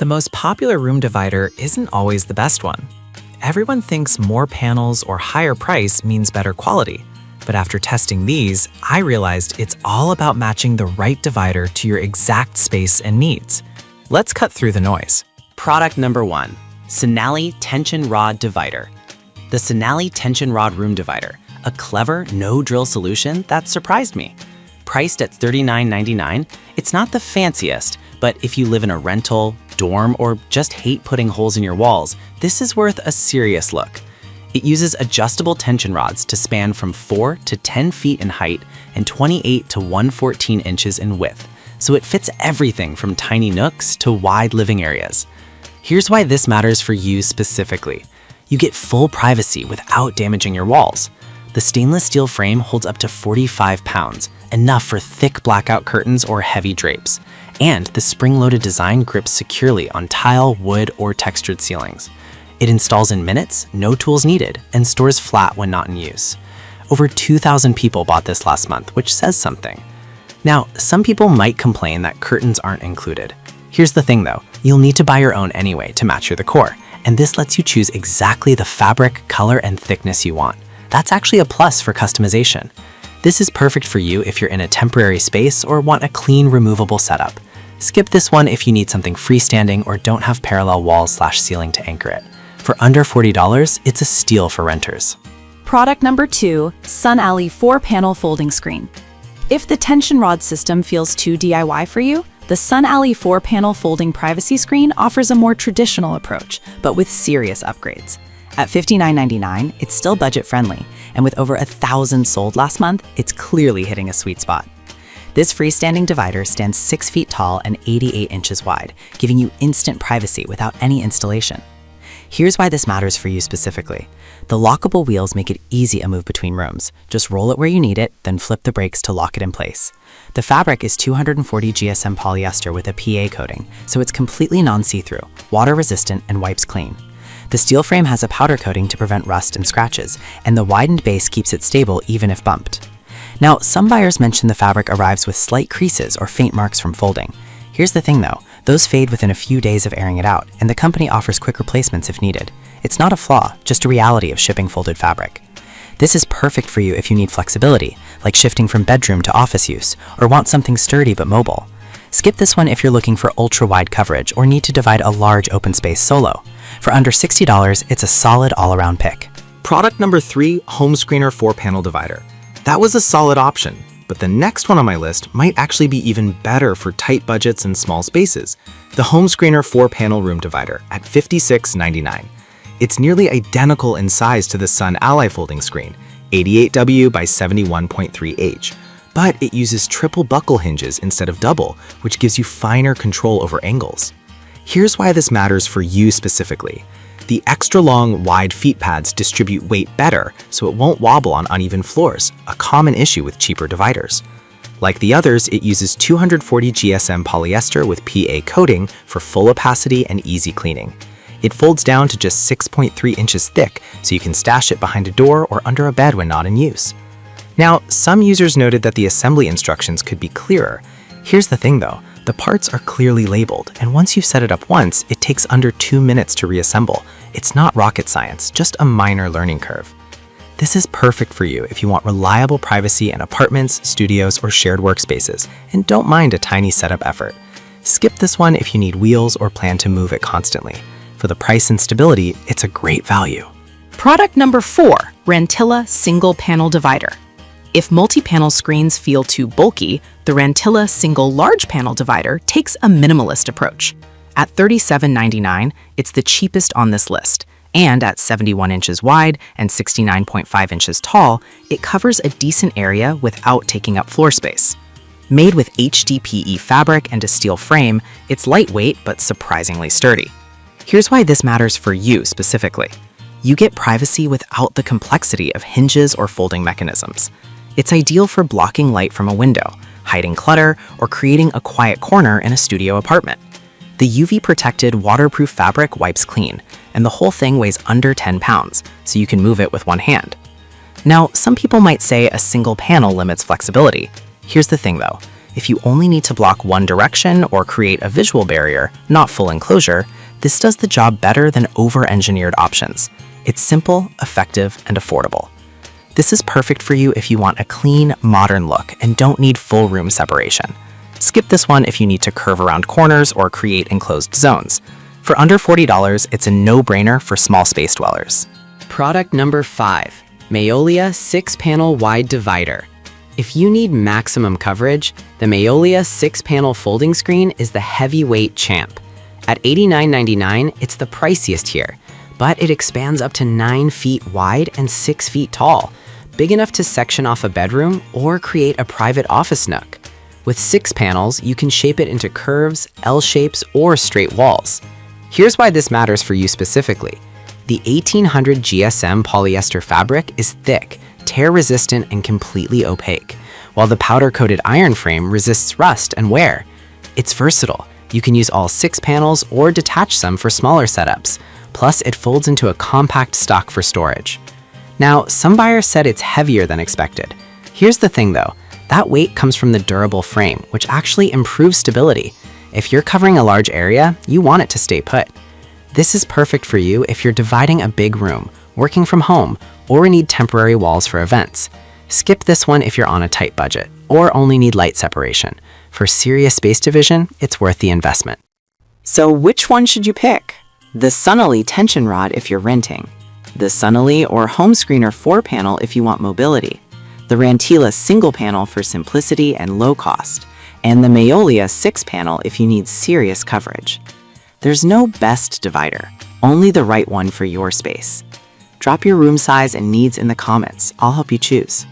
The most popular room divider isn't always the best one. Everyone thinks more panels or higher price means better quality. But after testing these, I realized it's all about matching the right divider to your exact space and needs. Let's cut through the noise. Product number 1, Sinali Tension Rod Divider. The Sinali Tension Rod Room Divider, a clever, no-drill solution that surprised me. Priced at $39.99, it's not the fanciest, but if you live in a rental, dorm, or just hate putting holes in your walls, this is worth a serious look. It uses adjustable tension rods to span from 4 to 10 feet in height and 28 to 114 inches in width, so it fits everything from tiny nooks to wide living areas. Here's why this matters for you specifically. You get full privacy without damaging your walls. The stainless steel frame holds up to 45 pounds, enough for thick blackout curtains or heavy drapes. And the spring-loaded design grips securely on tile, wood, or textured ceilings. It installs in minutes, no tools needed, and stores flat when not in use. Over 2,000 people bought this last month, which says something. Now, some people might complain that curtains aren't included. Here's the thing though, you'll need to buy your own anyway to match your decor, and this lets you choose exactly the fabric, color, and thickness you want. That's actually a plus for customization. This is perfect for you if you're in a temporary space or want a clean, removable setup. Skip this one if you need something freestanding or don't have parallel walls/ceiling to anchor it. For under $40, it's a steal for renters. Product number 2, Sinali 4-panel folding screen. If the tension rod system feels too DIY for you, the Sinali 4-panel folding privacy screen offers a more traditional approach, but with serious upgrades. At $59.99, it's still budget-friendly, and with over 1,000 sold last month, it's clearly hitting a sweet spot. This freestanding divider stands 6 feet tall and 88 inches wide, giving you instant privacy without any installation. Here's why this matters for you specifically. The lockable wheels make it easy to move between rooms. Just roll it where you need it, then flip the brakes to lock it in place. The fabric is 240 GSM polyester with a PA coating, so it's completely non-see-through, water-resistant, and wipes clean. The steel frame has a powder coating to prevent rust and scratches, and the widened base keeps it stable even if bumped. Now, some buyers mention the fabric arrives with slight creases or faint marks from folding. Here's the thing though, those fade within a few days of airing it out, and the company offers quick replacements if needed. It's not a flaw, just a reality of shipping folded fabric. This is perfect for you if you need flexibility, like shifting from bedroom to office use, or want something sturdy but mobile. Skip this one if you're looking for ultra-wide coverage or need to divide a large open space solo. For under $60, it's a solid all-around pick. Product number 3, Home Screener 4-panel divider. That was a solid option, but the next one on my list might actually be even better for tight budgets and small spaces. The Home Screener 4-panel room divider at $56.99. It's nearly identical in size to the Sinali folding screen, 88W by 71.3H. But it uses triple buckle hinges instead of double, which gives you finer control over angles. Here's why this matters for you specifically. The extra long, wide feet pads distribute weight better, so it won't wobble on uneven floors, a common issue with cheaper dividers. Like the others, it uses 240 GSM polyester with PA coating for full opacity and easy cleaning. It folds down to just 6.3 inches thick, so you can stash it behind a door or under a bed when not in use. Now, some users noted that the assembly instructions could be clearer. Here's the thing though, the parts are clearly labeled, and once you've set it up once, it takes under 2 minutes to reassemble. It's not rocket science, just a minor learning curve. This is perfect for you if you want reliable privacy in apartments, studios, or shared workspaces, and don't mind a tiny setup effort. Skip this one if you need wheels or plan to move it constantly. For the price and stability, it's a great value. Product number 4, Rantilla Single Panel Divider. If multi-panel screens feel too bulky, the Rantilla Single Large Panel Divider takes a minimalist approach. At $37.99, it's the cheapest on this list, and at 71 inches wide and 69.5 inches tall, it covers a decent area without taking up floor space. Made with HDPE fabric and a steel frame, it's lightweight but surprisingly sturdy. Here's why this matters for you specifically. You get privacy without the complexity of hinges or folding mechanisms. It's ideal for blocking light from a window, hiding clutter, or creating a quiet corner in a studio apartment. The UV-protected, waterproof fabric wipes clean, and the whole thing weighs under 10 pounds, so you can move it with one hand. Now, some people might say a single panel limits flexibility. Here's the thing though, If you only need to block one direction or create a visual barrier, not full enclosure, this does the job better than over-engineered options. It's simple, effective, and affordable. This is perfect for you if you want a clean, modern look and don't need full room separation. Skip this one if you need to curve around corners or create enclosed zones. For under $40, it's a no-brainer for small space dwellers. Product number 5, Maeolia 6-Panel Wide Divider. If you need maximum coverage, the Maeolia 6-Panel Folding Screen is the heavyweight champ. At $89.99, it's the priciest here, but it expands up to 9 feet wide and 6 feet tall, big enough to section off a bedroom or create a private office nook. With 6 panels, you can shape it into curves, L-shapes, or straight walls. Here's why this matters for you specifically. The 1800 GSM polyester fabric is thick, tear-resistant, and completely opaque, while the powder-coated iron frame resists rust and wear. It's versatile. You can use all 6 panels or detach some for smaller setups. Plus, it folds into a compact stock for storage. Now, some buyers said it's heavier than expected. Here's the thing though, that weight comes from the durable frame, which actually improves stability. If you're covering a large area, you want it to stay put. This is perfect for you if you're dividing a big room, working from home, or need temporary walls for events. Skip this one if you're on a tight budget, or only need light separation. For serious space division, it's worth the investment. So which one should you pick? The Sonali tension rod if you're renting, the Sonali or home screener 4-panel if you want mobility, the Rantila single panel for simplicity and low cost, and the Maeolia 6-panel if you need serious coverage. There's no best divider, only the right one for your space. Drop your room size and needs in the comments. I'll help you choose.